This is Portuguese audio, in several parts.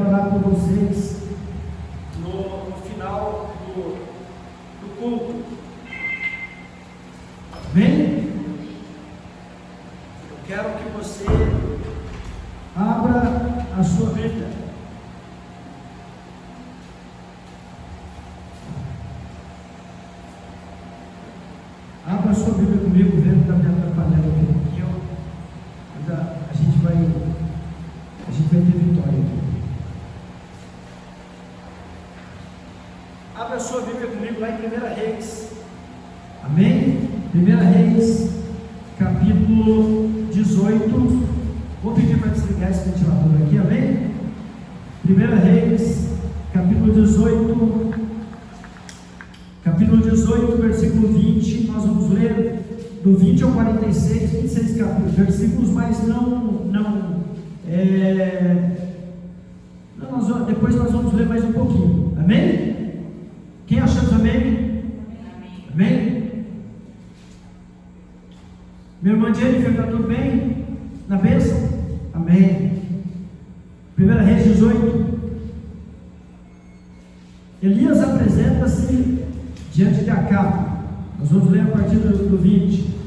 orar por vocês no final do culto. Amém? Eu quero que você abra a sua Bíblia. Abra a sua Bíblia comigo, vendo que está me atrapalhando aqui um pouquinho. Mas a gente vai ter vitória aqui. Abra a sua Bíblia comigo lá em 1 Reis. Amém? 1 Reis, capítulo 18. Vou pedir para desligar esse ventilador aqui, amém? 1 Reis, capítulo 18. Capítulo 18, versículo 20. Nós vamos ler do 20 ao 46, 26 versículos, mas depois nós vamos ler mais um pouquinho, amém? Quem achou amém? Amém? Minha irmã Jennifer, está tudo bem? Na bênção? Amém. 1 Reis 18. Elias apresenta-se diante de Acabe. Nós vamos ler a partir do 20.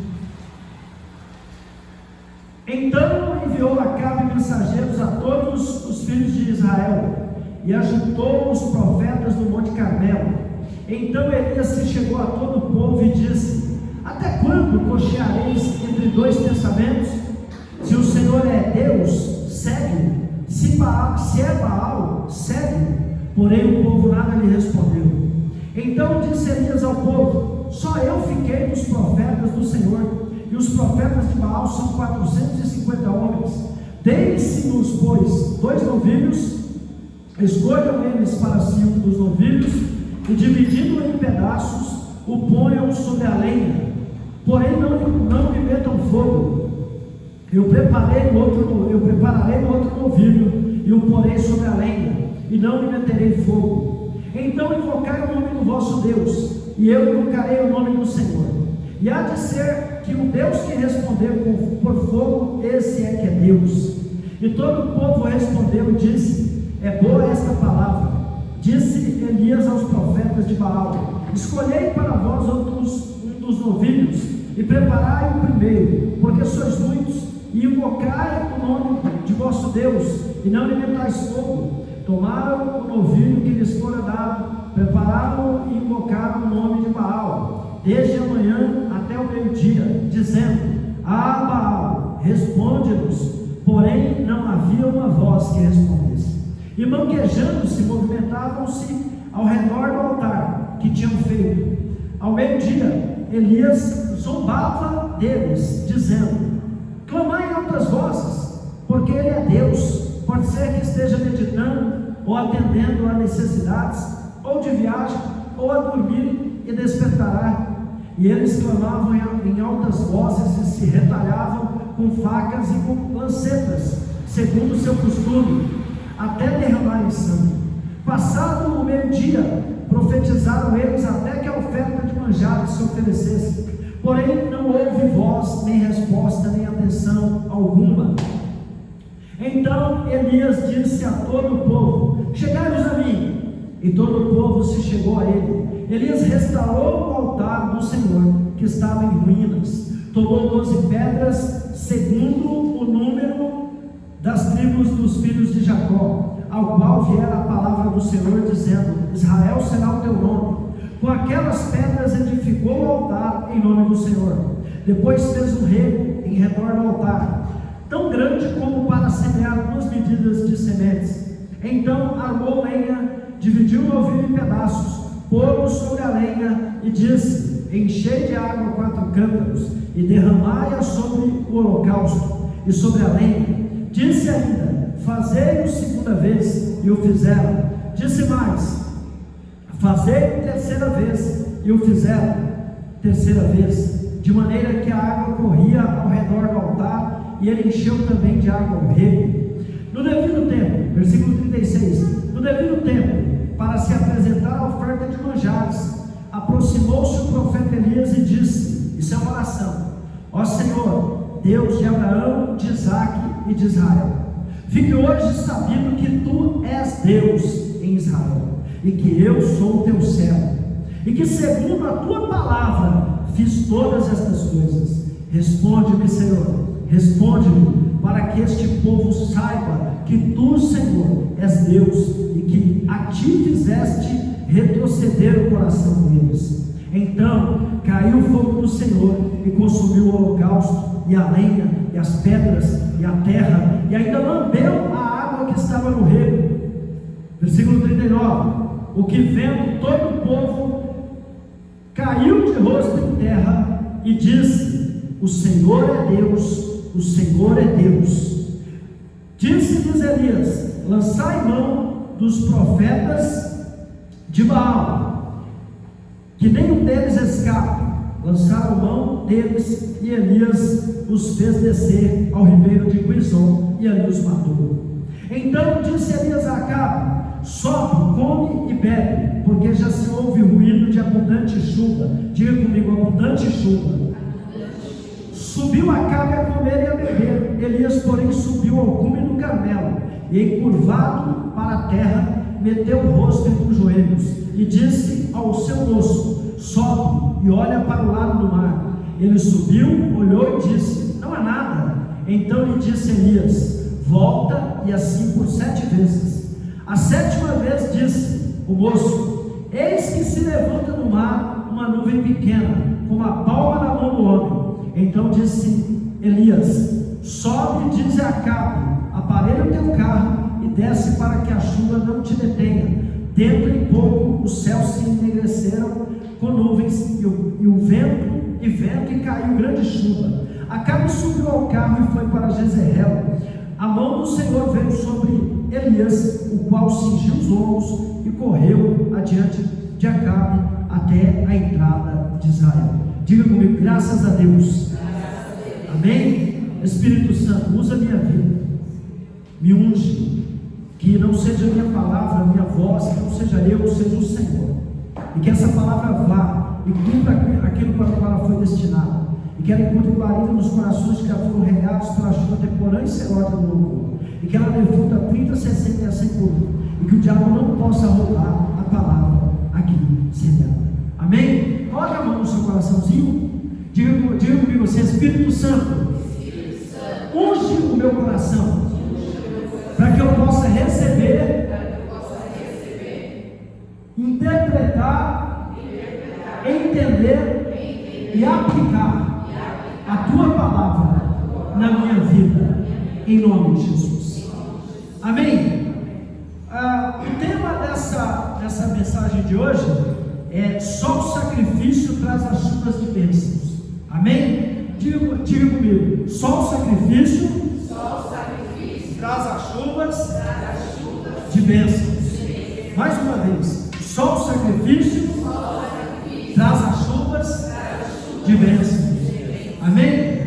Então enviou Acabe mensageiros a todos os filhos de Israel e ajuntou os profetas no Monte Carmelo. Então Elias se chegou a todo o povo e disse: até quando cocheareis entre dois pensamentos? Se o Senhor é Deus, segue-o. Se é Baal, segue-o. Porém o povo nada lhe respondeu. Então disse Elias ao povo: só eu fiquei dos profetas do Senhor, e os profetas de Baal são 450 homens. Deem-se-nos, pois, 2 novilhos, escolham eles para si um dos novilhos, e dividindo-o em pedaços, o ponham sobre a lenha. Porém não me metam fogo. Eu prepararei no outro novilho, e o porei sobre a lenha, e não me meterei fogo. Então invocai o nome do vosso Deus, e eu invocarei o nome do Senhor. E há de ser que o Deus que respondeu por fogo, esse é que é Deus. E todo o povo respondeu e disse: é boa esta palavra. Disse Elias aos profetas de Baal: escolhei para vós um dos novilhos, e preparai o primeiro, porque sois muitos, e invocai o nome de vosso Deus, e não lhe metais fogo. Tomaram o novilho que lhes fora dado, prepararam e invocaram o nome de Baal, desde a manhã até o meio-dia, dizendo: ah, Baal, responde-nos. Porém não havia uma voz que respondesse. E manquejando-se, movimentavam-se ao redor do altar que tinham feito. Ao meio-dia, Elias zombava deles, dizendo: clamai em altas vozes, porque ele é Deus. Pode ser que esteja meditando, ou atendendo a necessidades, ou de viagem, ou a dormir, e despertará. E eles clamavam em altas vozes e se retalhavam com facas e com lancetas, segundo o seu costume, até derramarem sangue. Passado o meio-dia, profetizaram eles até que a oferta de manjares se oferecesse. Porém não houve voz, nem resposta, nem atenção alguma. Então Elias disse a todo o povo: chegai-vos a mim. E todo o povo se chegou a ele. Elias restaurou o altar do Senhor, que estava em ruínas. Tomou 12 pedras, segundo o número das tribos dos filhos de Jacó, ao qual viera a palavra do Senhor, dizendo: Israel será o teu nome. Com aquelas pedras edificou o altar em nome do Senhor. Depois fez um rego em redor do altar, tão grande como para semear 2 medidas de sementes. Então armou lenha, dividiu o novilho em pedaços, pôs-o sobre a lenha e disse: enchei de água 4 cântaros e derramai-a sobre o holocausto e sobre a lenha. Disse ainda: fazei-o segunda vez, e o fizeram. Disse mais: fazei-o terceira vez, e o fizeram terceira vez, de maneira que a água corria ao redor do altar, e ele encheu também de água o rego. No devido tempo, versículo 36, no devido tempo, para se apresentar a oferta de manjares, aproximou-se o profeta Elias e disse: isso é uma oração: ó Senhor, Deus de Abraão, de Isaque e de Israel, Fique hoje sabendo que tu és Deus em Israel, e que eu sou o teu servo, e que segundo a tua palavra fiz todas estas coisas. Responde-me, Senhor, responde-me, para que este povo saiba que tu, Senhor, és Deus, e que a ti fizeste retroceder o coração deles. Então caiu o fogo do Senhor e consumiu o holocausto, e a lenha, e as pedras, e a terra, e ainda lambeu a água que estava no rego. Versículo 39: o que vendo todo o povo caiu de rosto em terra e disse: o Senhor é Deus, o Senhor é Deus. Disse-lhes Elias: lançai mão dos profetas de Baal, que nenhum deles escape. Lançaram mão deles, e Elias os fez descer ao ribeiro de Quizon, e ali os matou. Então disse Elias a Acabe: sobe, come e bebe, porque já se ouve ruído de abundante chuva. Diga comigo: abundante chuva. Subiu Acabe a comer e a beber. Elias, porém, subiu ao cume do Carmelo, e encurvado para a terra, meteu o rosto entre os joelhos, e disse ao seu moço: sobe e olha para o lado do mar. Ele subiu, olhou e disse: não há nada. Então lhe disse Elias: volta, e assim por 7 vezes. A 7ª vez disse o moço: eis que se levanta no mar uma nuvem pequena, como a palma na mão do homem. Então disse Elias: sobe e dize a Acabe: aparelha o teu carro e desce, para que a chuva não te detenha. Dentro em pouco os céus se enegreceram com nuvens, e caiu grande chuva. Acabe subiu ao carro e foi para Jezreel. A mão do Senhor veio sobre Elias, o qual cingiu os ombros e correu adiante de Acabe até a entrada de Israel. Diga comigo: graças a Deus. Amém? Espírito Santo, usa a minha vida, me unge, que não seja a minha palavra, a minha voz, que não seja eu, seja o Senhor, e que essa palavra vá e cumpra aquilo para o qual ela foi destinada, e que ela encontre guarida nos corações que já foram regados pela chuva temporã e serôdia do louvor, e que ela dê fruto a 30, 60 e a 100 por 1, e que o diabo não possa roubar a palavra aqui semeada. Amém? Coloque a mão no seu coraçãozinho, diga comigo assim: Espírito Santo, unge o meu coração, para que eu possa receber, interpretar, entender e aplicar a tua palavra na minha vida, em nome de Jesus. Amém? O tema dessa mensagem de hoje é: só o sacrifício traz as chuvas de bênçãos. Amém? Diga comigo: só o sacrifício traz as chuvas de bênçãos. Mais uma vez: só o sacrifício traz as chuvas de bênçãos. Amém?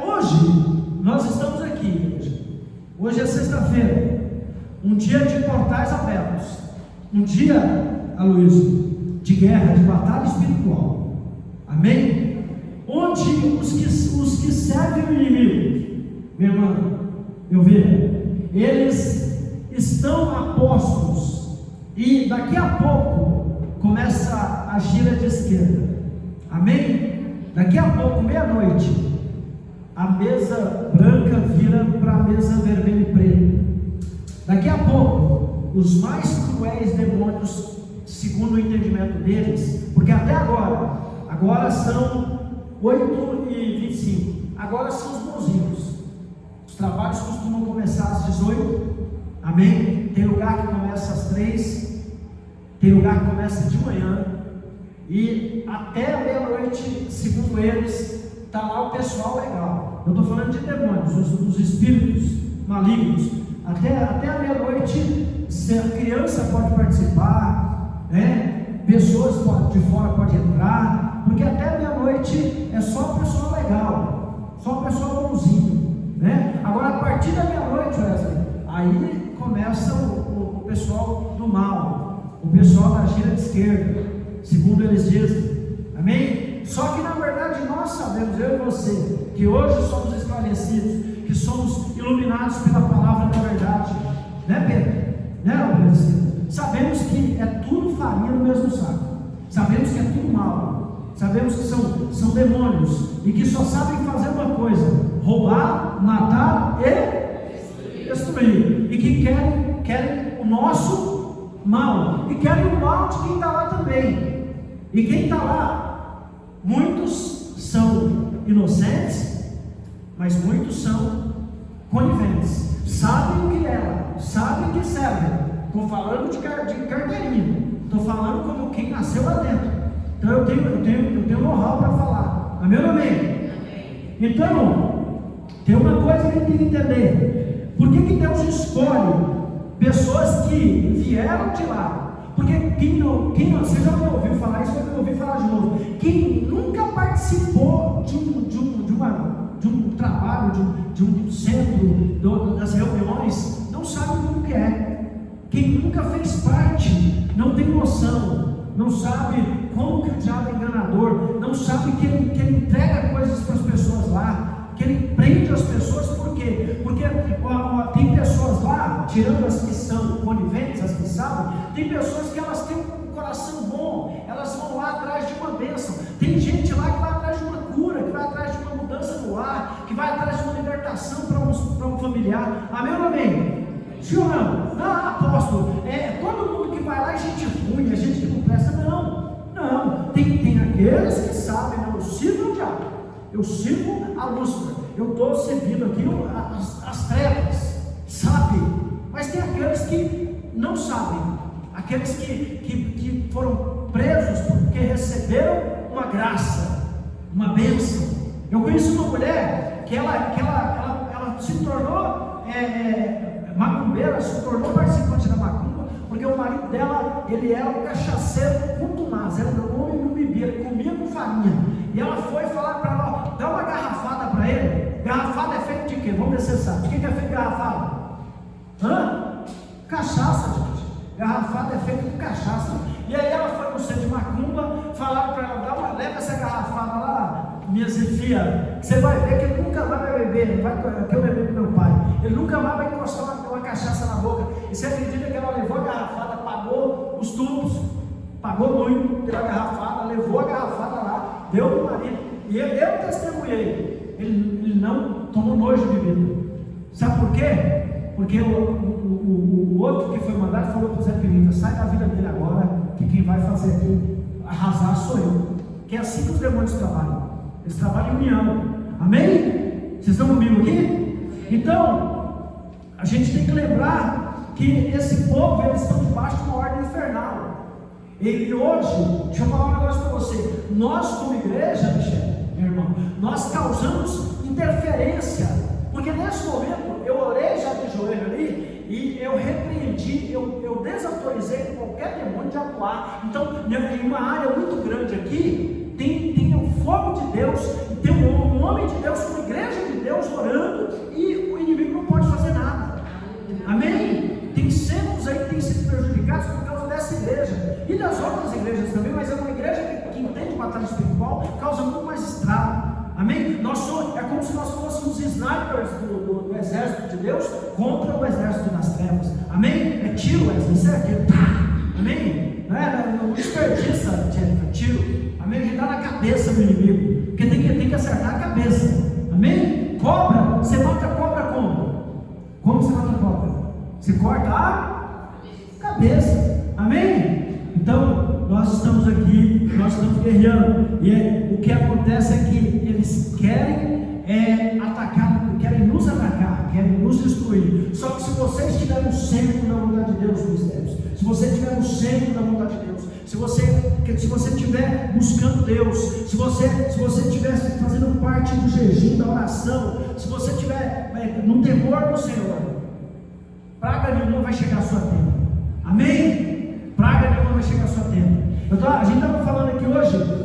Hoje nós estamos aqui. Hoje é sexta-feira, um dia de portais abertos, um dia, Aloysio, de guerra, de batalha espiritual. Amém? Onde os que servem o inimigo, meu irmão, eu vejo, eles estão apostos, e daqui a pouco começa a gira de esquerda. Amém? Daqui a pouco, meia-noite, a mesa branca vira para a mesa vermelha e preta. Daqui a pouco, os mais cruéis demônios, segundo o entendimento deles, porque até agora são 8h25, agora são os bonzinhos. Os trabalhos costumam começar às 18, amém? Tem lugar que começa às 3, tem lugar que começa de manhã, e até a meia-noite, segundo eles, está lá o pessoal legal. Eu estou falando de demônios, os espíritos malignos. Até a meia-noite, a criança pode participar, né? Pessoas de fora podem entrar, porque até meia-noite é só o pessoal legal, só o pessoal bonzinho, né? Agora, a partir da meia-noite, Wesley, aí começa o pessoal do mal, o pessoal da gira de esquerda, segundo eles dizem. Amém? Só que na verdade nós sabemos, eu e você, que hoje somos esclarecidos, que somos iluminados pela palavra da verdade, né, Pedro? Né, Pedro? Sabemos que é tudo farinha no mesmo saco, sabemos que é tudo mal, sabemos que são demônios e que só sabem fazer uma coisa: roubar, matar e destruir, e que querem o nosso mal, e querem o mal de quem está lá também. E quem está lá, muitos são inocentes, mas muitos são coniventes, sabem o que é, sabem o que serve. Estou falando de carteirinha, estou falando como quem nasceu lá dentro. Então eu tenho know-how para falar. Amém ou não amém? Então, tem uma coisa que a gente tem que entender: por que Deus escolhe pessoas que vieram de lá? Porque você já me ouviu falar isso, eu me ouvi falar de novo. Quem nunca participou de um trabalho, de um centro, das reuniões, não sabe como que é. Quem nunca fez parte não tem noção, não sabe como que o diabo é enganador, não sabe que ele entrega coisas para as pessoas lá, que ele prende as pessoas. Por quê? Porque tem pessoas lá, tirando as que são coniventes, as que sabem, tem pessoas que elas têm um coração bom, elas vão lá atrás de uma bênção. Tem gente lá que vai atrás de uma cura, que vai atrás de uma mudança no lar, que vai atrás de uma libertação para um familiar. Amém ou não amém? Sim ou não? Não, apóstolo, todo mundo que vai lá é gente ruim, é gente que não presta. Não, tem aqueles que sabem, não, eu sirvo o diabo, eu sirvo a Lúcifer, eu estou servindo aqui as trevas, sabe? Mas tem aqueles que não sabem, aqueles que foram presos porque receberam uma graça, uma bênção. Eu conheço uma mulher que ela se tornou macumbeira, se tornou participante da macumba, porque o marido dela, ele era um cachaceiro contumaz, era um homem que não bebia, ele comia com farinha, e ela foi falar para ela: dá uma garrafada para ele. Garrafada é feito de quê? Vamos ver se você sabe. De que é feito garrafada? Cachaça, gente. Garrafada é feito de cachaça. E aí ela foi no centro de macumba, falaram para ela: leva essa garrafada lá, minha Zefia, você vai ver que ele nunca mais vai beber, que eu bebi com meu pai, ele nunca mais vai encostar uma cachaça na boca. E você acredita que ela levou a garrafada, pagou os tubos, pagou muito pela garrafada, levou a garrafada lá, deu para o marido, e eu testemunhei, ele não tomou nojo de bebida. Sabe por quê? Porque o outro que foi mandado falou para o Zé Pilintra: sai da vida dele agora, que quem vai fazer aqui arrasar sou eu. Que é assim que os demônios trabalham, eles trabalham em união. Amém? Vocês estão comigo aqui? Então, a gente tem que lembrar que esse povo, eles estão debaixo de uma ordem infernal. E hoje, deixa eu falar um negócio para você: nós como igreja, Michel, meu irmão, nós causamos interferência, porque nesse momento eu orei já de joelho ali, e eu repreendi, eu desautorizei qualquer demônio de atuar. Então, em uma área muito grande aqui, tem o fogo de Deus, e tem um homem de Deus, uma igreja de Deus orando, e o inimigo não pode fazer nada. Amém? Tem centros aí que têm sido prejudicados por causa dessa igreja, e das outras igrejas também, mas é uma igreja que entende batalha espiritual, causa muito mais estrago. Amém? É como se nós fôssemos snipers do exército de Deus contra o exército das trevas. Amém? É tiro, isso é aquilo. Amém? Não desperdiça, tiro. Amém? A gente dá na cabeça do inimigo, porque tem que acertar a cabeça. Amém? Cobra, você mata a cobra como? Como você mata a cobra? Você corta a cabeça. Amém? Então, nós estamos aqui, nós estamos guerreando, e o que acontece é que eles querem querem nos atacar, querem nos destruir. Só que se você estiver no centro da vontade de Deus, mistérios, se você estiver no centro da vontade de Deus, se você estiver buscando Deus, se você estiver fazendo parte do jejum, da oração, se você estiver no temor do Senhor, praga nenhuma vai chegar à sua tenda. Amém? Praga nenhuma vai chegar à sua tenda. A gente estava falando aqui hoje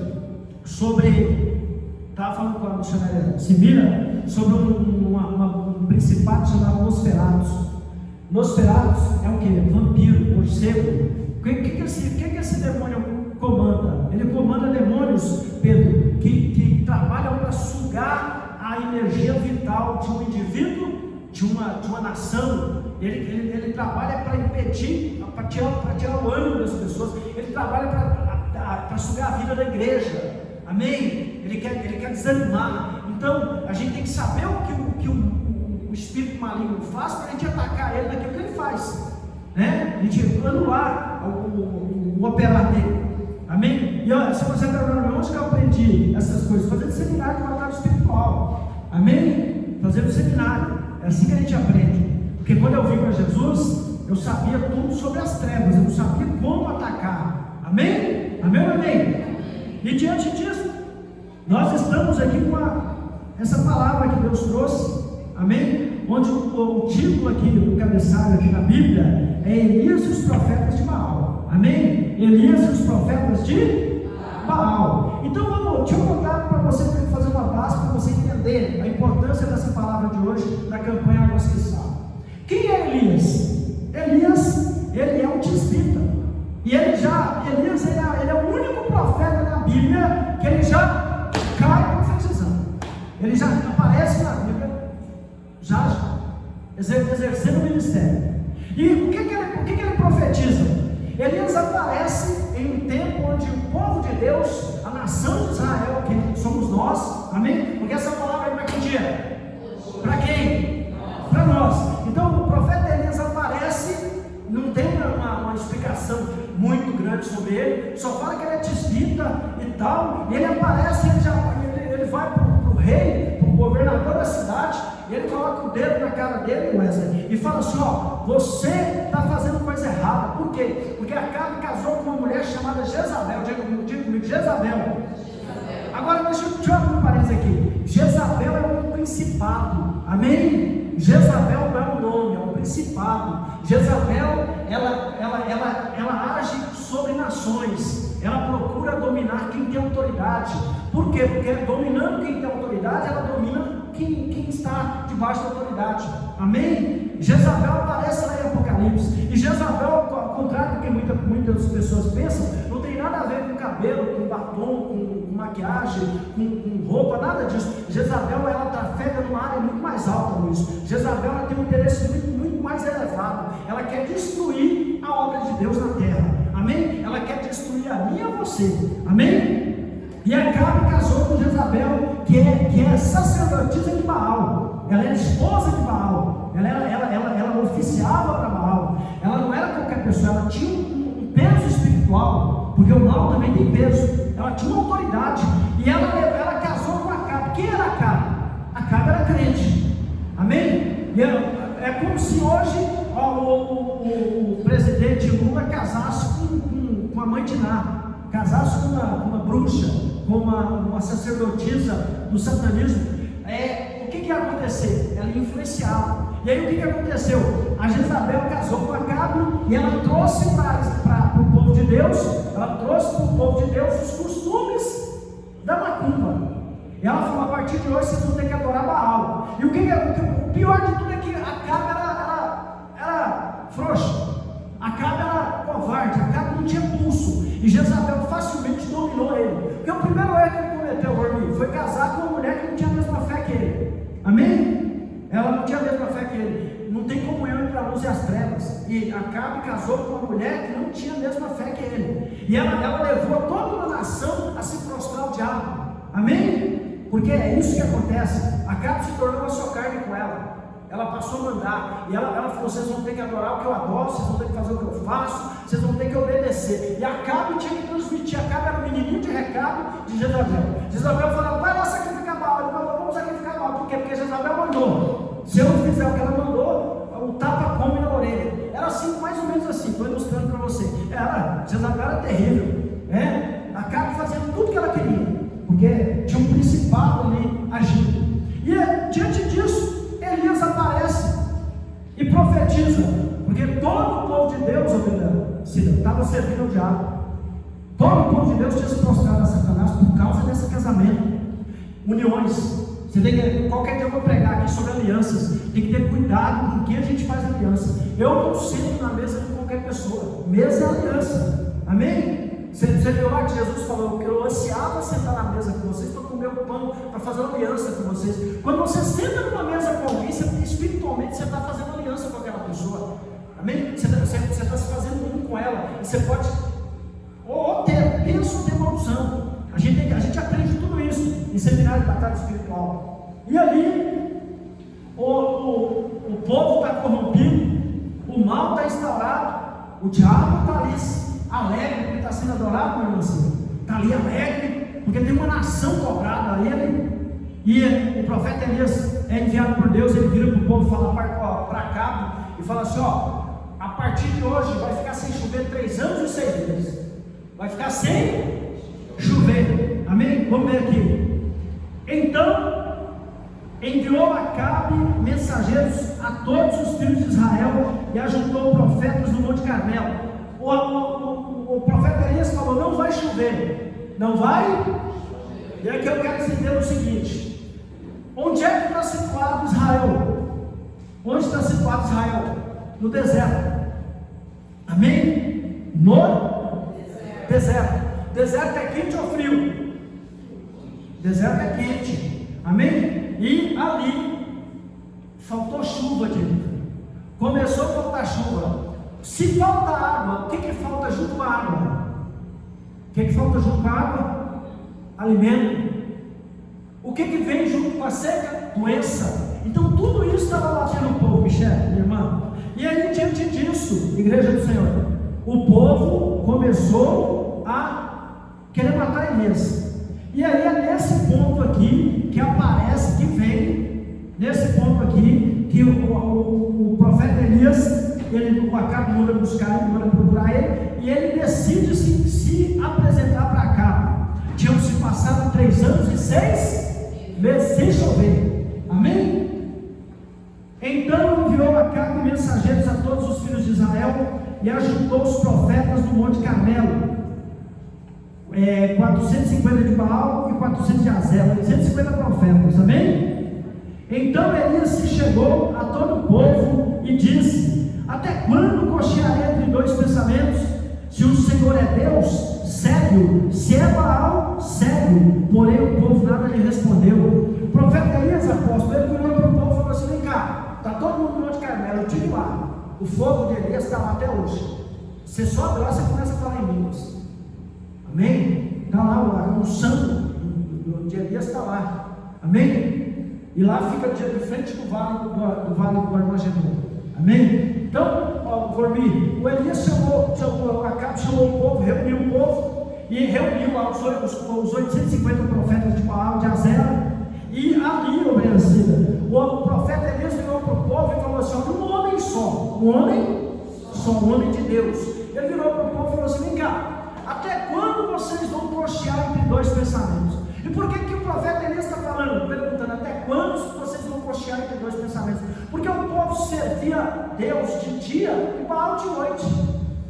estava falando com a missionária Simira sobre um principado chamado Nosferatus. Nosferatus é o que? Vampiro, morcego. O que esse demônio comanda? Ele comanda demônios, Pedro, que trabalham para sugar a a energia vital de um indivíduo, de uma nação. Ele trabalha para impedir, para tirar o ânimo das pessoas. Ele trabalha para sugar a vida da igreja. Amém? Ele quer desanimar. Então a gente tem que saber o que o espírito maligno faz, para a gente atacar ele naquilo que ele faz, né? A gente anular o operar dele. Amém? E olha, se você perguntar onde que eu aprendi essas coisas, fazendo seminário de batalha espiritual. Amém? Fazendo seminário. É assim que a gente aprende. Porque quando eu vim para Jesus, eu sabia tudo sobre as trevas, eu não sabia como atacar. Amém? Amém ou amém? E diante disso, nós estamos aqui com essa palavra que Deus trouxe. Amém? Onde o título aqui do cabeçalho aqui na Bíblia é Elias e os profetas de Baal. Amém? Elias e os profetas de Baal. Então deixa eu contar para você, fazer uma base para você entender a importância dessa palavra de hoje na campanha Águas que Salvam. Quem é Elias? Elias, ele é um tisbita. E Elias ele é o único profeta da Bíblia que ele já cai profetizando. Ele já aparece na Bíblia, já exercendo o ministério. E o que ele profetiza? Elias aparece em um tempo onde o povo de Deus, a nação de Israel, que somos nós, amém? Porque essa palavra é para que dia? Para quem? Para nós. Então o profeta Elias aparece, não tem uma explicação muito grande sobre ele, só fala que ele é tisbita e tal, e ele aparece, ele vai para o rei, para o governador da cidade, e ele coloca o dedo na cara dele, Wesley, e fala assim: ó, você está fazendo coisa errada. Por quê? Porque Acabe casou com uma mulher chamada Jezabel. Diga comigo, Jezabel. Agora deixa eu abrir um parênteses aqui. Jezabel é um principado, amém? Jezabel não é um nome, é um principado. Jezabel, ela age sobre nações, ela procura dominar quem tem autoridade. Por quê? Porque dominando quem tem autoridade, ela domina quem está debaixo da autoridade. Amém? Jezabel aparece lá em Apocalipse. E Jezabel, ao contrário do que muitas pessoas pensam, não tem nada a ver com cabelo, com batom, com maquiagem, com roupa, nada disso. Jezabel, ela trafega numa área muito mais alta nisso. Jezabel, ela tem um interesse muito mais elevado. Ela quer destruir a obra de Deus na terra. Amém? Ela quer destruir a mim e a você. Amém? E Acabe casou com Jezabel, que é sacerdotisa de Baal. Ela é esposa de Baal. Ela oficiava para Baal. Ela não era qualquer pessoa, ela tinha um peso espiritual, porque o mal também tem peso. Ela tinha uma autoridade. E ela casou com Acabe. Quem era Acabe? Acabe era crente. Amém? E é como se hoje o presidente Lula casasse com a mãe de Ná, casasse com uma bruxa, com uma sacerdotisa do satanismo. O que ia acontecer? Ela ia influenciá-lo. E aí o que aconteceu? A Jezabel casou com Acabe e ela trouxe para o povo de Deus, os costumes da macumba. E ela falou: a partir de hoje vocês vão ter que adorar Baal. E o pior de tudo é que Acabe era frouxa, Acabe era covarde, Acabe não tinha pulso. E Jezabel facilmente dominou ele. Porque o primeiro erro que ele cometeu foi casar com uma mulher que não tinha a mesma fé que ele. Amém? Ela não tinha a mesma fé que ele. Não tem comunhão entre a luz e as trevas. E Acabe casou com uma mulher que não tinha a mesma fé que ele. E ela levou toda uma nação a se prostrar ao diabo. Amém? Porque é isso que acontece. Acabe se tornou uma só carne com ela. Ela passou a mandar. E ela falou: vocês vão ter que adorar o que eu adoro, vocês vão ter que fazer o que eu faço, vocês vão ter que obedecer. E Acabe tinha que transmitir. Acabe era o menininho de recado de Jezabel. Jezabel falou: vai lá sacrificar Baal. Ele falou: vamos sacrificar Baal. Por quê? Porque Jezabel mandou. Se eu não fizer o que ela mandou, o tapa come na orelha. Era assim, mais ou menos assim. Estou ilustrando para você. Jezabel era terrível. Acabe fazendo tudo que ela queria, porque tinha um principado ali agindo. E diante disso, Elias aparece e profetiza, porque todo o povo de Deus estava servindo ao diabo. Todo o povo de Deus tinha se prostrado a Satanás por causa desse casamento. Uniões. Você tem que, qualquer dia eu vou pregar aqui sobre alianças. Tem que ter cuidado com quem a gente faz aliança. Eu não sento na mesa de qualquer pessoa. Mesa é aliança. Amém? Você viu lá que Jesus falou que eu ansiava sentar na mesa com vocês para comer o pão, para fazer uma aliança com vocês. Quando você senta numa mesa com alguém, espiritualmente você está fazendo aliança com aquela pessoa. Amém? Você está se fazendo um com ela. E você pode pensa ou ter uma opção. A gente aprende tudo isso em seminário de batalha espiritual. E ali o povo está corrompido, o mal está instaurado, o diabo está ali alegre porque está sendo adorado, meu irmão. Está ali alegre porque tem uma nação dobrada a ele. E o profeta Elias é enviado por Deus. Ele vira para o povo e fala para Acabe e fala assim: a partir de hoje vai ficar sem chover 3 anos e 6 meses. Vai ficar sem chover. Amém? Vamos ver aqui. Então enviou Acabe mensageiros a todos os filhos de Israel e ajuntou profetas no Monte Carmelo. O profeta Elias falou: não vai chover. Não vai? E é que eu quero entender o seguinte: onde é que está situado Israel? Onde está situado Israel? No deserto. Amém? No deserto. Deserto é quente ou frio? Deserto é quente. Amém? E ali faltou chuva, gente. Começou a faltar chuva. Se falta água, o que falta junto com a água? O que falta junto com a água? Alimento. O que vem junto com a seca? Doença. Então tudo isso estava batendo no povo, Michel, minha irmã. E aí, diante disso, igreja do Senhor, o povo começou a querer matar Elias. E aí é nesse ponto aqui que aparece, que vem, nesse ponto aqui, que o profeta Elias, o Acabe manda buscar, ele manda procurar ele, e ele decide se apresentar para Acabe. Tinham se passado 3 anos e 6 meses sem chover. Amém? Então enviou Acabe mensageiros a todos os filhos de Israel e ajuntou os profetas no Monte Carmelo, 450 de Baal e 400 de Azela, 850 profetas. Amém? Então Elias se chegou a todo o povo e disse: até quando cochearei entre 2 pensamentos? Se o Senhor é Deus, segue-o; se é Baal, segue-o. Porém o povo nada lhe respondeu. O profeta Elias, apóstolo, ele virou para o povo e falou assim: vem cá, está todo mundo no Monte Carmelo, eu estive lá. O fogo de Elias está lá até hoje. Você sobe lá, você começa a falar em línguas. Amém? Está lá, o santo de Elias está lá. Amém? E lá fica de frente do vale do Armagedon. Amém? Então, o Elias o Acabe chamou o povo, reuniu o povo, e reuniu lá os 850 profetas de Baal, de Azera, e ali, o profeta Elias virou para o povo e falou assim: um homem só, um homem de Deus. Ele virou para o povo e falou assim: vem cá, até quando vocês vão cochear entre 2 pensamentos? E por que o profeta Elias está falando, perguntando até quando vocês vão cochear entre 2 pensamentos? Porque o povo servia Deus de dia e Baal de noite.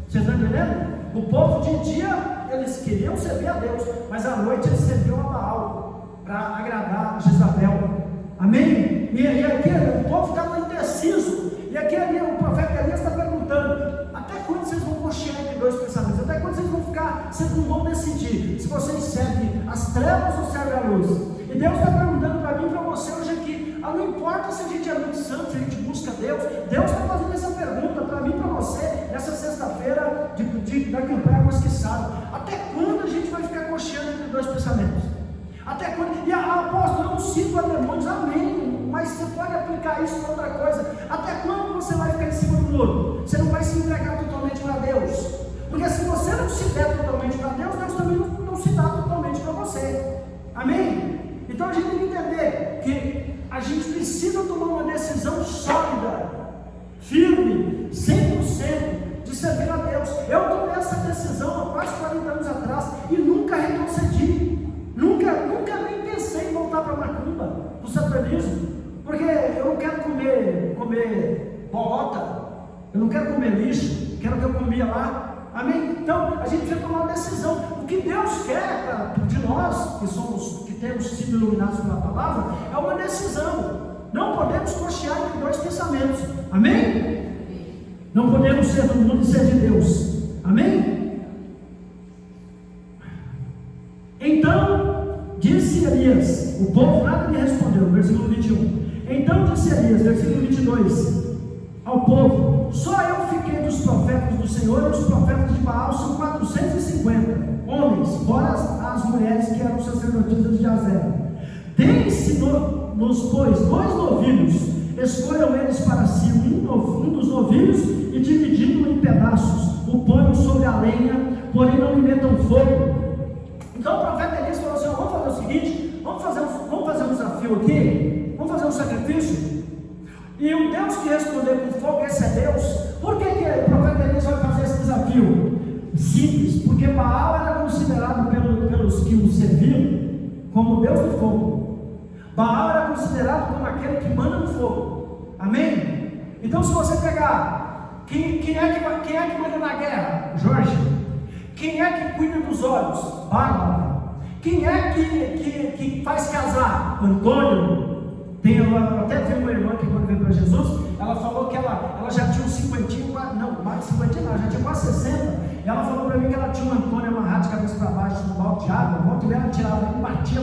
Vocês estão entendendo? O povo de dia, eles queriam servir a Deus, mas à noite eles serviam a Baal, para agradar Jezabel. Amém? E aqui o povo estava indeciso. E aqui o profeta Elias está perguntando: até quando vocês vão cochear entre 2 pensamentos? Até quando vocês vão ficar, vocês não vão decidir se vocês servem as trevas ou servem a luz? E Deus está perguntando para mim e para você hoje aqui: não importa se a gente é muito santo, se a gente busca Deus. Deus está fazendo essa pergunta para mim e para você nessa sexta-feira da campanha Mas que Sabe. Até quando a gente vai ficar cocheando entre 2 pensamentos? Até quando? E apóstolo, eu não sirvo a demônios. Amém. Mas você pode aplicar isso para outra coisa. Até quando você vai ficar em cima do muro? Você não vai se entregar totalmente para Deus. Porque se você não se der totalmente para Deus, Deus também não se dá totalmente para você. Amém? Então a gente tem que entender que a gente precisa tomar uma decisão sólida, firme, 100% de servir a Deus. Eu tomei essa decisão há quase 40 anos atrás e nunca retrocedi. Nunca nem pensei em voltar para a macumba, para o satanismo, porque eu não quero comer bolota, eu não quero comer lixo, quero o que eu comia lá. Amém? Então a gente precisa tomar uma decisão. O que Deus quer de nós, que temos sido iluminados pela palavra, é uma decisão. Não podemos cochear entre 2 pensamentos. Amém? Não podemos ser do mundo e ser de Deus. Amém? o povo nada lhe respondeu, versículo 21. Então disse Elias, versículo 22, ao povo: só eu fiquei dos profetas do Senhor, e os profetas de Baal são 450 homens, fora as mulheres que eram sacerdotisas de Azera. Deem-se-nos, pois, 2 novilhos, escolham eles para si um dos novilhos, e dividindo em pedaços, o ponham sobre a lenha, porém não lhe metam fogo. Então o profeta Elias falou assim: vamos fazer o seguinte, vamos fazer um desafio aqui, vamos fazer um sacrifício, e o Deus que responder com fogo, esse é Deus. Por que o profeta Elias vai fazer esse desafio? Simples, porque Baal era considerado pelos que o serviam como Deus do fogo. Baal era considerado como aquele que manda no fogo. Amém? Então, se você pegar, quem é que manda na guerra? Jorge. Quem é que cuida dos olhos? Bárbara. Quem é que faz casar? Antônio. Eu até vi uma irmã que quando veio para Jesus, ela falou que ela já tinha uns 50, não, mais de 50 não, já tinha quase 60. E ela falou para mim que ela tinha um Antônio amarrado de cabeça para baixo no balde de água. Volta e ela tirava, ele batia,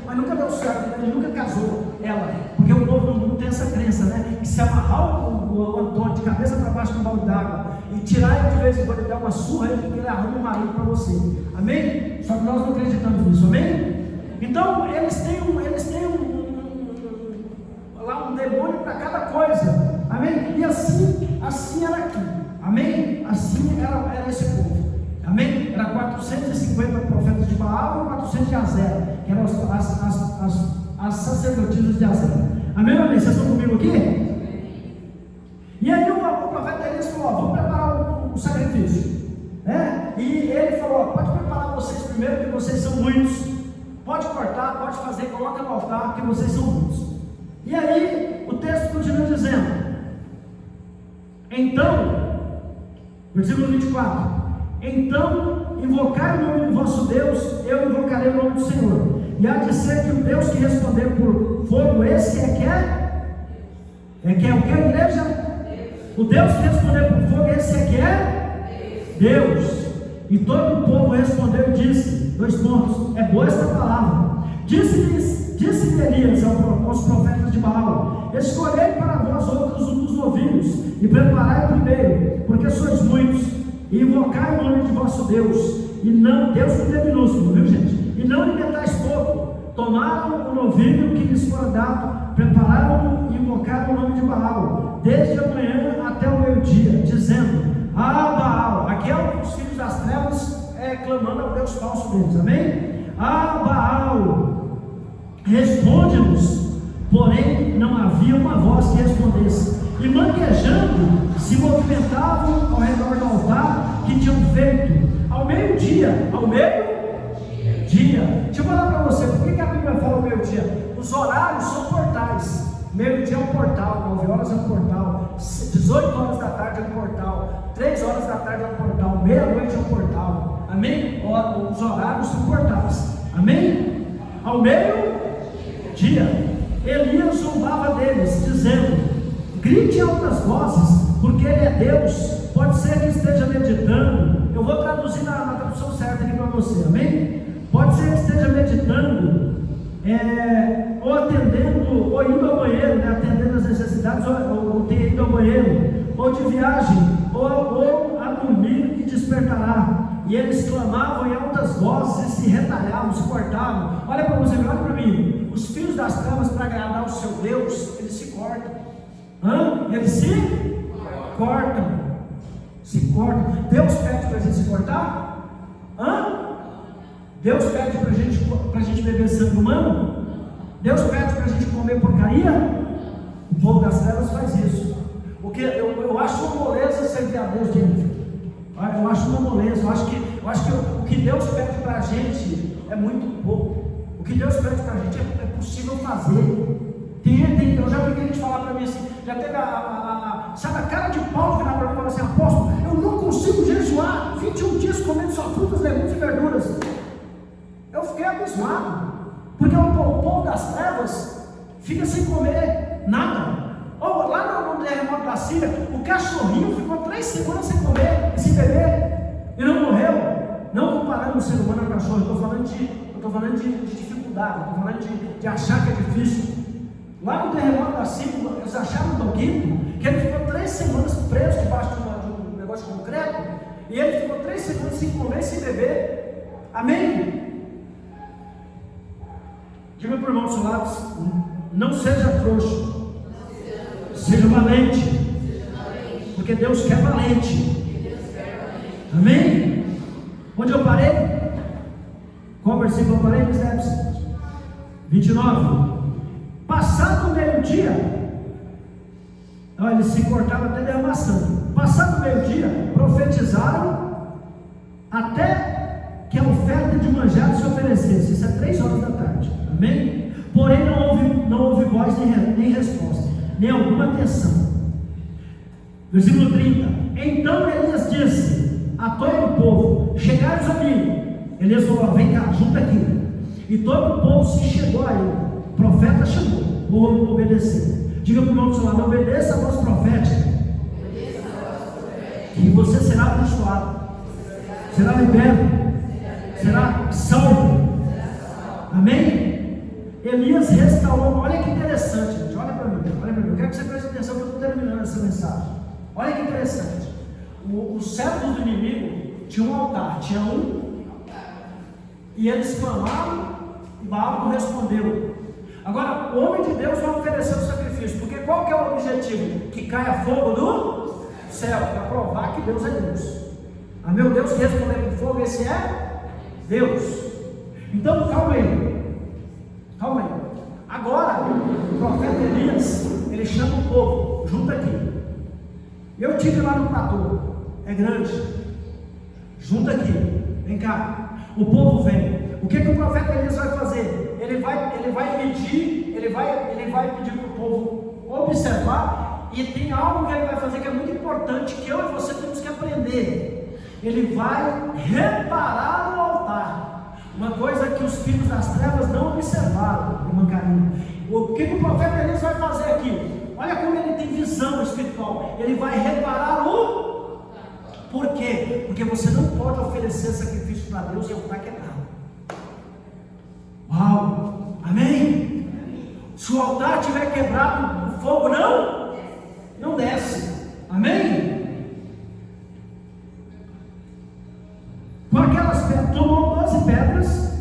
mas nunca deu certo, ele nunca casou ela, porque o povo não tem essa crença, né? Que se amarrar o Antônio de cabeça para baixo no balde d'água e tirar ele de vez em quando, ele der uma surra, ele arruma um marido para você. Amém? Só que nós não acreditamos nisso, amém? Então eles têm um demônio para cada coisa, amém? E assim era aqui, amém? Assim era esse povo, amém? Era 450 profetas de Baal e 400 de Azera, que eram as sacerdotisas de Azera, amém, amém? Vocês estão comigo aqui? E aí o profeta Elias falou: vamos preparar o sacrifício, e ele falou: pode preparar vocês primeiro, porque vocês são muitos, pode cortar, pode fazer, coloca no altar, porque vocês são muitos. E aí o texto continua dizendo: então, versículo 24: então invocai o nome do vosso Deus, eu invocarei o nome do Senhor, e há de ser que o Deus que responder por fogo, esse é que o que, igreja? O Deus que responder por fogo, esse é que é Deus. E todo o povo respondeu e disse, 2 pontos, é boa esta palavra. Disse-lhe Elias aos profetas de Baal: escolhei para vós outros um dos novilhos, e preparai o primeiro, porque sois muitos, e invocai o nome de vosso Deus, e não, Deus não é minúsculo, viu gente? E não lhe metais fogo. Tomaram o novilho que lhes fora dado, prepararam-no e invocaram o nome de Baal, desde a manhã até o meio-dia, dizendo: Baal, aqui é os filhos das trevas clamando ao Deus falso deles, amém? Baal, responde-nos. Porém não havia uma voz que respondesse, e manquejando se movimentavam ao redor do altar que tinham feito. Ao meio-dia, deixa eu falar para você, por que a Bíblia fala meio-dia? Os horários são portais. Meio-dia é um portal, 9 horas é um portal, 18 horas da tarde é um portal, 3 horas da tarde é um portal, meia-noite é um portal, amém? Os horários são portais, amém? Ao meio-dia, Elias zombava deles, dizendo: grite altas vozes, porque ele é Deus. Pode ser que esteja meditando. Eu vou traduzir na tradução certa aqui para você, amém? Pode ser que esteja meditando, ou atendendo, ou indo ao banheiro, né? Atendendo as necessidades, ou ter ido ao banheiro, ou de viagem, ou a dormir e despertará. E eles clamavam em altas vozes e se retalhavam, se cortavam. Olha para você, olha para mim. Os filhos das trevas, para agradar o seu Deus, eles se cortam. Eles se cortam. Se cortam. Deus pede para a gente se cortar? Deus pede para a gente beber sangue humano? Deus pede para a gente comer porcaria? O povo das trevas faz isso. Porque eu acho uma moleza servir a Deus de mim. Eu acho uma moleza. Eu acho que o que Deus pede para a gente é muito pouco. O que Deus pede para a gente é possível fazer. Eu já vi que a gente falar para mim assim, já teve sabe, a cara de pau virar para mim e falar assim: apóstolo, eu não consigo jejuar 21 dias comendo só frutas, legumes e verduras. Eu fiquei abismado, porque o povo das trevas fica sem comer nada. Lá no terremoto da Síria, o cachorrinho ficou 3 semanas sem comer e sem beber, e não morreu. Não comparando o ser humano ao cachorro, estou falando de estou falando de dificuldade, estou falando de achar que é difícil. Lá no terremoto da Síria, eles acharam no Egito que ele ficou 3 semanas preso debaixo de um negócio de concreto, e ele ficou 3 semanas sem comer, sem beber. Amém? Diga para o irmão do seu lado: não seja frouxo, seja valente, porque Deus quer valente. Amém? Onde eu parei? Qual versículo eu parei, Miséria? 29. Passado o meio-dia, eles se cortavam até derramar sangue. Passado o meio-dia, profetizaram até que a oferta de manjar se oferecesse. Isso é 3 horas da tarde. Amém? Porém não houve voz nem resposta, nem alguma atenção. Versículo 30. Então Elias disse a todo o povo: chegaram a mim. Elias falou: vem cá, junta aqui. E todo o povo se chegou a ele. O profeta chamou, o povo obedeceu. Diga para o irmão do seu lado: obedeça a voz profética, e você será abençoado, será liberto, será salvo. Amém? Elias restaurou. Olha que interessante, gente. Olha para mim. Eu quero que você preste atenção, que eu estou terminando essa mensagem. Olha que interessante. Os servos do inimigo tinham um altar, tinha um, e eles clamaram e Baal não respondeu. Agora, o homem de Deus vai oferecer o sacrifício, porque qual que é o objetivo? Que caia fogo do céu, para provar que Deus é Deus. Ah, meu Deus, que responder com fogo, esse é Deus. Então, calma aí. Agora, o profeta Elias, ele chama o povo: junta aqui. Eu tive lá no platô, é grande. Junta aqui, vem cá. O povo vem. O que o profeta Elias vai fazer? Ele vai pedir para o povo observar, e tem algo que ele vai fazer que é muito importante, que eu e você temos que aprender. Ele vai reparar o altar, uma coisa que os filhos das trevas não observaram, irmã Karina. O que o profeta Elias vai fazer aqui? Olha como ele tem visão espiritual. Ele vai reparar o... Por quê? Porque você não pode oferecer sacrifício para Deus e o altar quebrado. Uau! Amém? Se o altar estiver quebrado, o fogo não desce. Amém? Com aquelas pedras, tomou 12 pedras.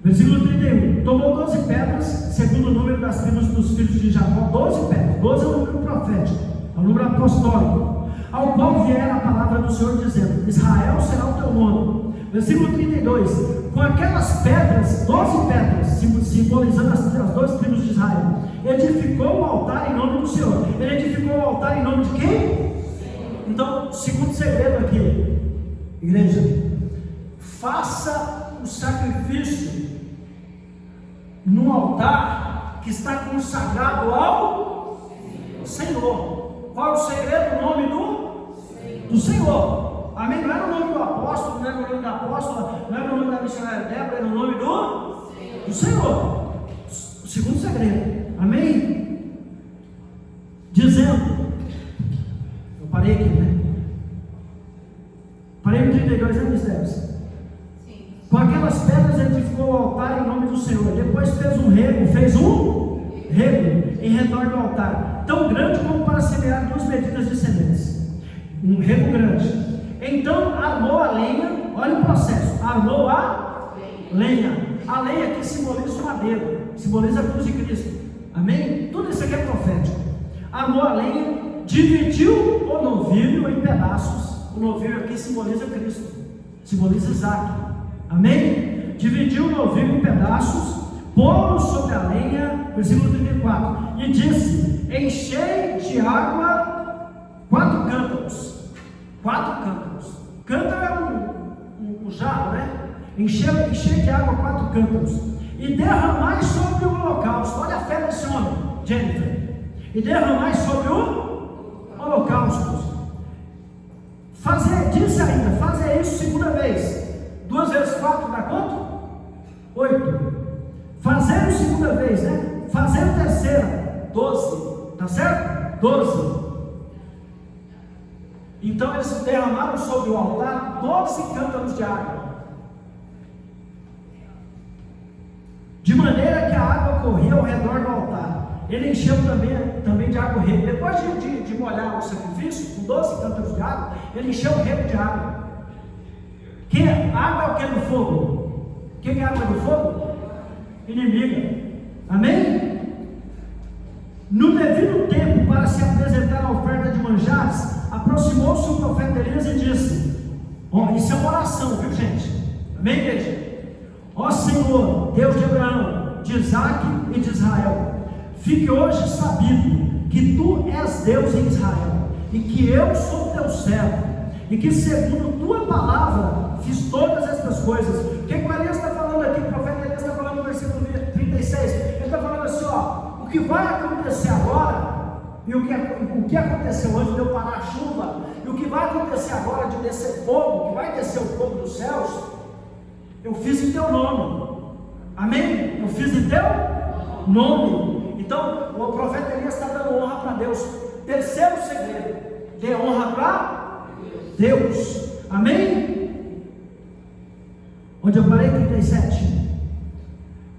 Versículo 31. Tomou 12 pedras, segundo o número das tribos dos filhos de Jacó. 12 pedras. 12 é o número profético, é o número apostólico, ao qual vier a palavra do Senhor dizendo: Israel será o teu nome. Versículo 32. Com aquelas pedras, 12 pedras, simbolizando as 12 tribos de Israel, edificou o altar em nome do Senhor. Ele edificou o altar em nome de quem? Então, segundo segredo aqui, igreja: faça o sacrifício no altar que está consagrado ao Senhor. Qual é o segredo? O nome do Senhor. Amém? Não é no nome do apóstolo, não é no nome da apóstola, não é no nome da missionária Débora, é no nome do Senhor. O segundo segredo. Amém? Dizendo, eu parei aqui, né? Parei no 32, né, mistérios? Com aquelas pedras edificou o altar em nome do Senhor. Depois fez um rego em redor do altar, tão grande como para semear 2 medidas de sementes. Um rego grande. Então armou a lenha. Olha o processo: armou a lenha. A lenha que simboliza o madeiro, simboliza a cruz de Cristo. Amém? Tudo isso aqui é profético. Armou a lenha, dividiu o novilho em pedaços. O novilho aqui simboliza Cristo, simboliza Isaac. Amém? Dividiu o novilho em pedaços, pô-lo sobre a lenha. Versículo 34. E disse: enchei de água 4 cântaros. 4 cântaros. Cântaro é um jarro, né? Encher de água 4 cântaros. E derramai sobre o holocausto. Olha a fé desse homem, Jennifer. E derramai sobre o holocausto. Disse ainda: fazer isso segunda vez. 2 vezes 4 dá quanto? 8. Fazer a segunda vez, né? Fazer a terceira, 12. Tá certo? 12. Então eles derramaram sobre o altar 12 cântaros de água. maneira que a água corria ao redor do altar. Ele encheu também de água o rego. Depois de molhar o sacrifício, com 12 cântaros de água, ele encheu o rego de água. Que água é o que do fogo? O que é água do fogo? Inimiga. Amém? No devido tempo, para se apresentar a oferta de manjares, aproximou-se o profeta Elias e disse: isso é uma oração, viu, gente? Amém, igreja? Ó Senhor, Deus de Abraão, de Isaque e de Israel, fique hoje sabido que tu és Deus em Israel, e que eu sou teu servo, e que segundo tua palavra fiz todas estas coisas. O que o Elias está falando aqui? O profeta Elias está falando no versículo 36. Ele está falando assim: o que vai acontecer agora, e o que aconteceu antes de eu parar a chuva, e o que vai acontecer agora de descer fogo, que vai descer o fogo dos céus, eu fiz em teu nome. Amém? Eu fiz em teu nome. Então o profeta Elias está dando honra para Deus. Terceiro segredo: dê honra para Deus. Amém? Onde eu parei? 37.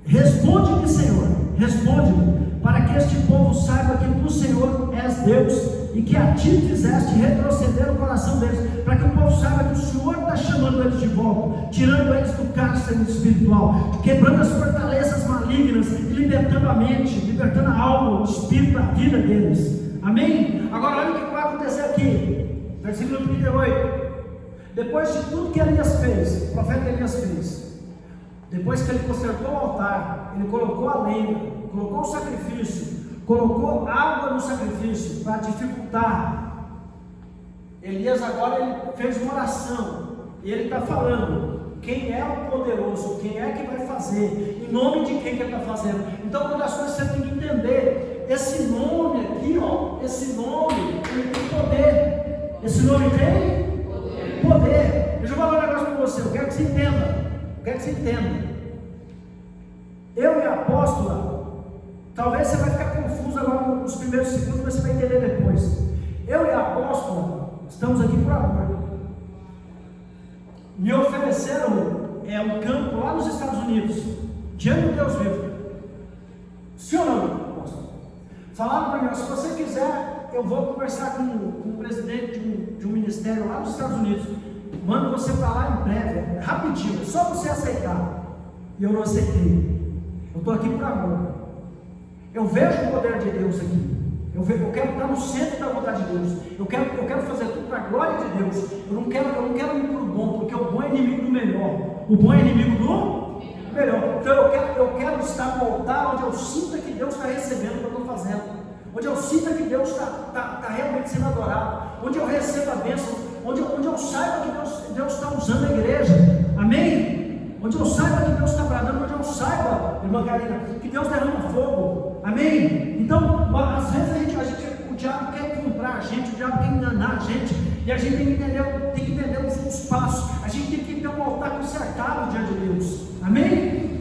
Responde-me, Senhor, responde-me, para que este povo saiba que tu, Senhor, és Deus, e que a ti fizeste retroceder o coração deles, para que o povo saiba que o Senhor está chamando eles de volta, tirando eles do cárcere espiritual, quebrando as fortalezas malignas e libertando a mente, libertando a alma, o espírito, a vida deles. Amém? Agora olha o que vai acontecer aqui, versículo 38. Depois de tudo que Elias fez, o profeta Elias fez, depois que ele consertou o altar, ele colocou a lenha, colocou o sacrifício, colocou água no sacrifício para dificultar. Elias agora ele fez uma oração, e ele está falando quem é o poderoso, quem é que vai fazer, em nome de quem que ele está fazendo. Então uma das coisas que você tem que entender, esse nome aqui, esse nome, ele tem poder. Esse nome tem poder. Deixa eu falar um negócio para você, eu quero que você entenda. Eu e a apóstola, talvez você vai ficar confuso agora nos primeiros segundos, mas você vai entender depois. Eu e a apóstola estamos aqui por amor. Me ofereceram um campo lá nos Estados Unidos, diante de Deus vivo. Sim ou não, apóstolo? Falaram para mim: se você quiser, eu vou conversar com o presidente de um ministério lá nos Estados Unidos. Mando você para lá em breve, rapidinho, é só você aceitar. E eu não aceitei. Eu estou aqui por amor. Eu vejo o poder de Deus aqui. Eu quero estar no centro da vontade de Deus. Eu quero fazer tudo para a glória de Deus. Eu não quero ir para o bom, porque o bom é inimigo do melhor. O bom é inimigo do melhor. Então eu quero estar no altar onde eu sinta que Deus está recebendo o que eu estou fazendo. Onde eu sinta que Deus está realmente sendo adorado. Onde eu recebo a bênção. Onde eu saiba que Deus está usando a igreja. Amém? Onde eu saiba que Deus está bradando. Onde eu saiba, irmã Karina, que Deus derrama fogo. Amém? Então, às vezes o diabo quer comprar a gente, o diabo quer enganar a gente, e a gente tem que entender os passos. A gente tem que ter um altar consertado diante de Deus. Amém?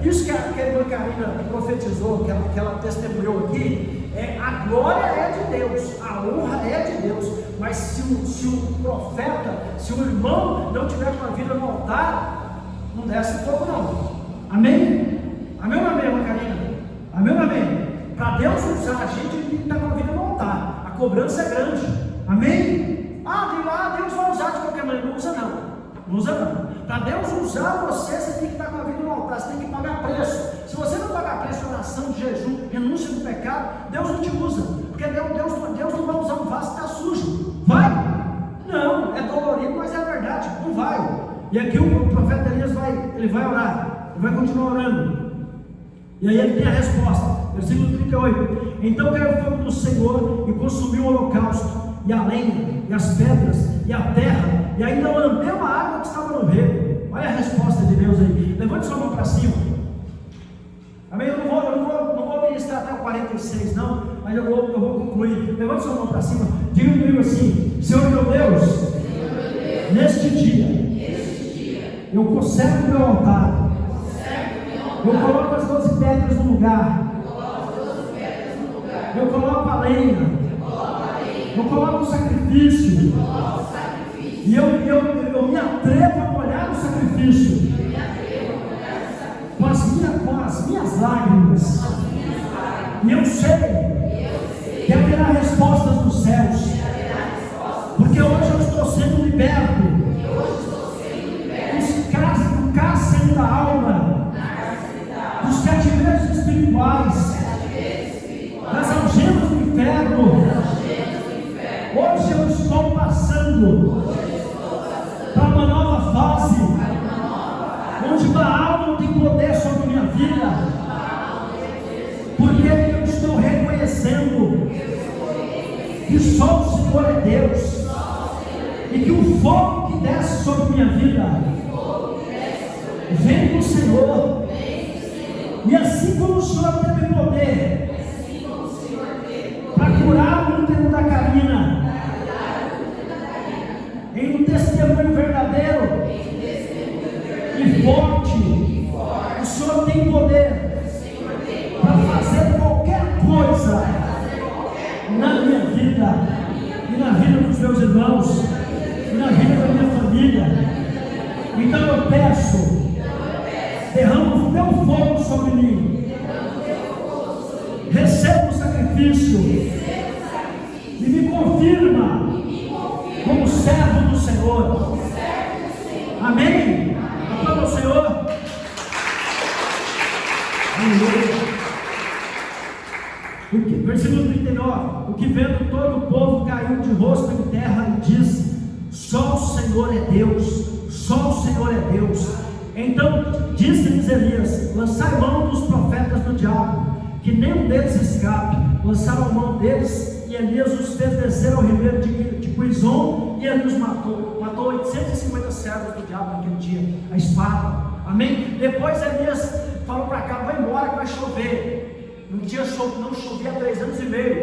Isso que a irmã Karina profetizou, que ela testemunhou aqui, a glória é de Deus, a honra é de Deus. Mas se o profeta, se o irmão não tiver com a vida no altar, não desce fogo não. Amém? Amém ou amém, irmã Karina? Amém ou amém? Para Deus usar a gente, ele tem que estar com a vida no altar. A cobrança é grande. Amém? Deus vai usar de qualquer maneira. Não usa não. Não usa não. Para Deus usar você, você tem que estar com a vida no altar. Você tem que pagar preço. Se você não pagar preço, oração, jejum, renúncia do pecado, Deus não te usa. Porque Deus não vai usar um vaso que está sujo. Vai? Não. É dolorido, mas é verdade. Não vai. E aqui o profeta Elias vai orar. Ele vai continuar orando. E aí ele tem a resposta, versículo 38. Então caiu o fogo do Senhor e consumiu o holocausto, e a lenha, e as pedras, e a terra, e ainda lambeu a água que estava no rego. Olha a resposta de Deus aí. Levante sua mão para cima. Amém? Eu não vou ministrar até o 46 não, mas eu vou concluir. Levante sua mão para cima. Diga comigo assim: Senhor meu Deus, neste dia, eu conservo meu altar. Eu coloco as 12 pedras no lugar. Eu coloco a lenha. Eu coloco o sacrifício. E eu me atrevo a molhar o sacrifício. Com as minhas lágrimas. E eu sei que haverá respostas dos céus, porque hoje eu estou sendo liberto do cárcere da alma, dos cativeiros espirituais, das algemas do inferno. Hoje eu estou passando para uma nova fase, onde Baal não tem poder sobre minha vida, porque eu estou reconhecendo que só o Senhor é Deus, e que o fogo que desce sobre minha vida vem do Senhor. E assim como o Senhor teve poder para curar o útero da Karina, em um testemunho verdadeiro e forte, o Senhor tem poder para fazer qualquer coisa na minha vida e na vida dos meus irmãos e na vida da minha família. Então eu peço, derrama o teu fogo sobre mim, receba o sacrifício e me confirma como servo do Senhor. Amém? Aplauda o Senhor. Aleluia. Versículo 39: o que vendo todo o povo caiu de rosto em terra e disse: só o Senhor é Deus, só o Senhor é Deus. Então disse-lhes Elias: lançai mão dos profetas do diabo, que nenhum deles escape. Lançaram a mão deles, e Elias os fez descer ao ribeiro de Quizon, e ele os matou. Matou 850 servos do diabo naquele dia, a espada. Amém? Depois Elias falou para cá: vai embora que vai chover. Não chovia há 3 anos e meio.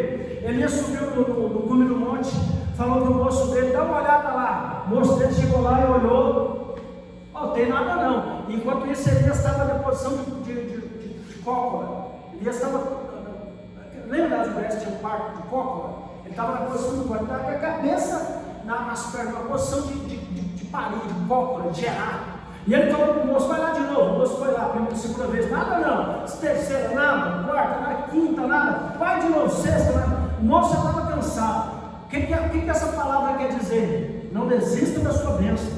Elias subiu no cume do monte, falou para o moço dele: dá uma olhada lá. O moço dele chegou lá e olhou: não tem nada não. Enquanto isso, Elias estava na posição de cócora. Elias estava, lembra das mulheres que tinham parto de cócora? Ele estava na posição do quarto, estava com a cabeça nas pernas, na posição de parir, de cócora, de gerar. E ele falou para o moço: vai lá de novo. O moço foi lá, primeira, segunda vez, nada não, terceira, nada, quarta, nada, quinta, nada, vai de novo, sexta, nada. O moço já estava cansado. O que essa palavra quer dizer? Não desista da sua bênção,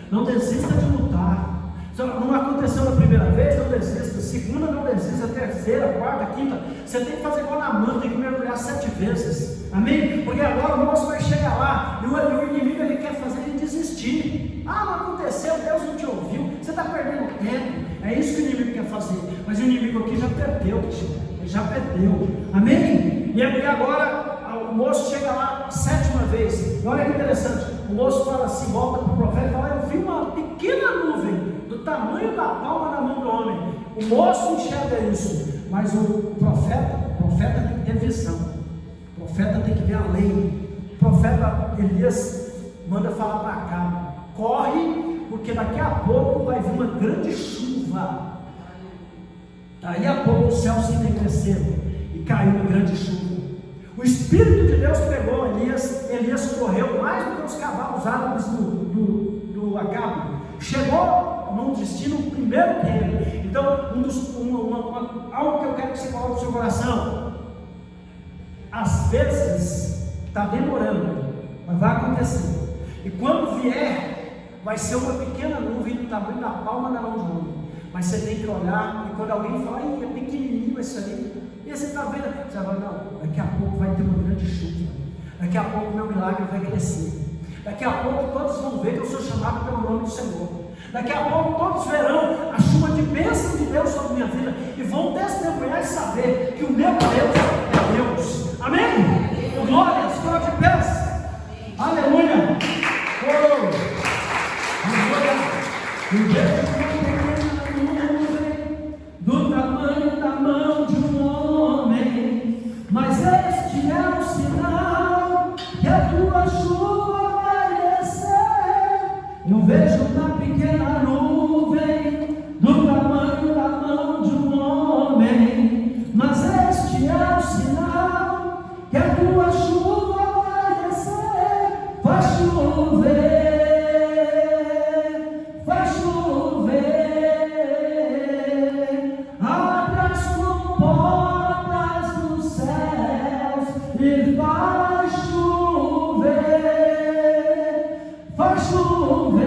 não desista de lutar. Não aconteceu na primeira vez, não desista. Segunda, não desista. Terceira, quarta, quinta, você tem que fazer igual na mão, tem que mergulhar 7 vezes. Amém? Porque agora o moço vai chegar lá e o inimigo ele quer fazer ele desistir. Ah, não aconteceu, Deus não te ouviu, você está perdendo tempo. É isso que o inimigo quer fazer. Mas o inimigo aqui já perdeu, ele já perdeu. Amém? E agora o moço chega lá a 7ª vez. E olha que interessante, o moço fala assim, volta para o profeta e fala: eu vi uma pequena nuvem do tamanho da palma da mão do homem. O moço enxerga isso, mas o profeta tem que ter visão, o profeta tem que ver além. O profeta Elias manda falar para cá: corre, porque daqui a pouco vai vir uma grande chuva. Daí a pouco o céu se enegreceu e caiu uma grande chuva. O Espírito de Deus pegou Elias correu mais do que os cavalos árabes do Acabe. Chegou num destino primeiro que ele. Então, algo que eu quero que você coloque no seu coração: às vezes está demorando, mas vai acontecer. E quando vier, vai ser uma pequena nuvem do tamanho da palma da mão de um homem. Mas você tem que olhar, e quando alguém fala: é pequenininho isso aí, e você está vendo, você vai falar: não, daqui a pouco vai ter uma grande chuva, daqui a pouco meu milagre vai crescer, daqui a pouco todos vão ver que eu sou chamado pelo nome do Senhor, daqui a pouco todos verão a chuva de bênção de Deus sobre minha vida, e vão testemunhar e saber que o meu Deus é Deus. Amém? Glórias, glória de pés. Aleluia. Do tamanho da mão de um homem, mas este é o sinal que a tua chuva vai descer. Eu vejo uma pequena nuvem do tamanho da mão de um homem, mas este é o sinal que a tua chuva vai descer. Vai chover. Abre faz chover,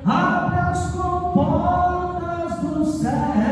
abre as comportas do céu.